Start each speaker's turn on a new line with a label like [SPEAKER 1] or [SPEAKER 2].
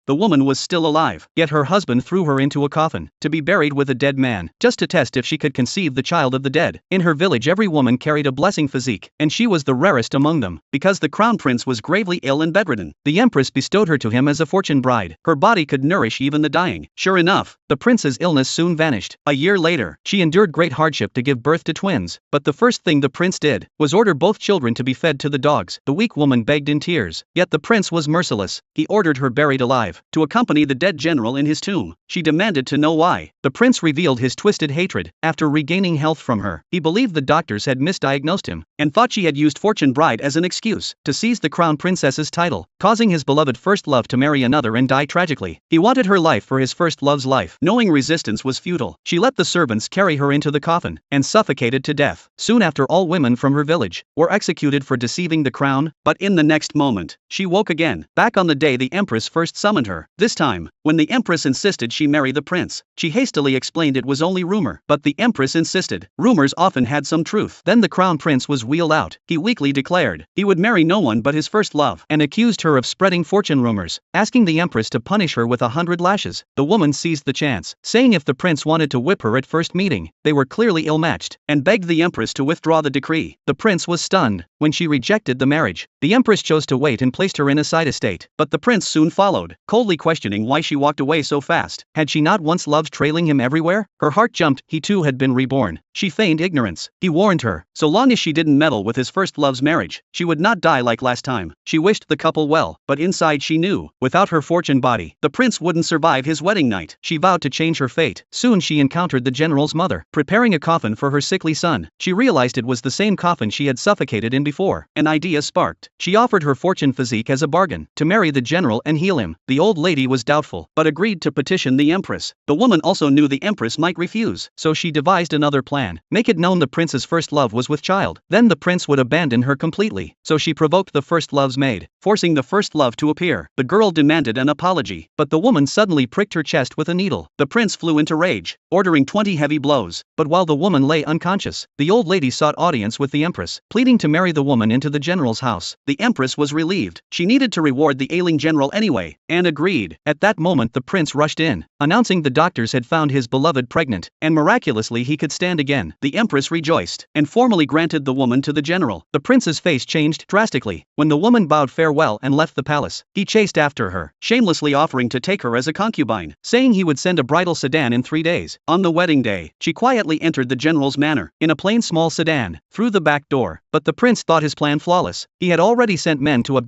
[SPEAKER 1] the woman was still alive, yet her husband threw her into a coffin, to be buried with a dead man, just to test if she could conceive the child of the dead. In her village every woman carried a blessing physique, and she was the rarest among them, because the crown prince was gravely ill and bedridden. The empress bestowed her to him as a fortune bride. Her body could nourish even the dying. Sure enough, the prince's illness soon vanished. A year later, she endured great hardship to give birth to twins, but the first thing the prince did was order both children to be fed to the dogs. The weak woman begged in tears, yet the prince was merciless. He ordered her buried alive, to accompany the dead general in his tomb. She demanded to know why. The prince revealed his twisted hatred. After regaining health from her, he believed the doctors had misdiagnosed him, and thought she had used fortune bride as an excuse to seize the crown princess's title, causing his beloved first love to marry another and die tragically. He wanted her life for his first love's life. Knowing resistance was futile, she let the servants carry her into the coffin, and suffocated to death. Soon after, all women from her village were executed for deceiving the crown, but in the next moment, she woke again, back on the day the empress first summoned her. This time, when the empress insisted she marry the prince, she hastily explained it was only rumor, but the empress insisted. Rumors often had some truth. Then the crown prince was wheeled out. He weakly declared he would marry no one but his first love, and accused her of spreading fortune rumors, asking the empress to punish her with 100 lashes. The woman seized the chance, saying if the prince wanted to whip her at first meeting, they were clearly ill-matched, and begged the empress to withdraw the decree. The prince was stunned when she rejected the marriage. The empress chose to wait and placed her in a side estate, but the prince soon followed, coldly questioning why she walked away so fast. Had she not once loved trailing him everywhere? Her heart jumped. He too had been reborn. She feigned ignorance. He warned her, so long as she didn't meddle with his first love's marriage, she would not die like last time. She wished the couple well, but inside she knew, without her fortune body, the prince wouldn't survive his wedding night. She vowed to change her fate. Soon she encountered the general's mother, preparing a coffin for her sickly son. She realized it was the same coffin she had suffocated in before. An idea sparked. She offered her fortune physique as a bargain, to marry the general and heal him. The old lady was doubtful, but agreed to petition the empress. The woman also knew the empress might refuse, so she devised another plan. Make it known the prince's first love was with child. Then the prince would abandon her completely. So she provoked the first love's maid, forcing the first love to appear. The girl demanded an apology, but the woman suddenly pricked her chest with a needle. The prince flew into rage, ordering 20 heavy blows. But while the woman lay unconscious, the old lady sought audience with the empress, pleading to marry the woman into the general's house. The empress was relieved. She needed to reward the ailing general anyway, and agreed. At that moment the prince rushed in, announcing the doctors had found his beloved pregnant, and miraculously he could stand again. The empress rejoiced, and formally granted the woman to the general. The prince's face changed drastically. When the woman bowed farewell and left the palace, he chased after her, shamelessly offering to take her as a concubine, saying he would send a bridal sedan in 3 days. On the wedding day, she quietly entered the general's manor, in a plain small sedan, through the back door, but the prince thought his plan flawless. He had already sent men to abduct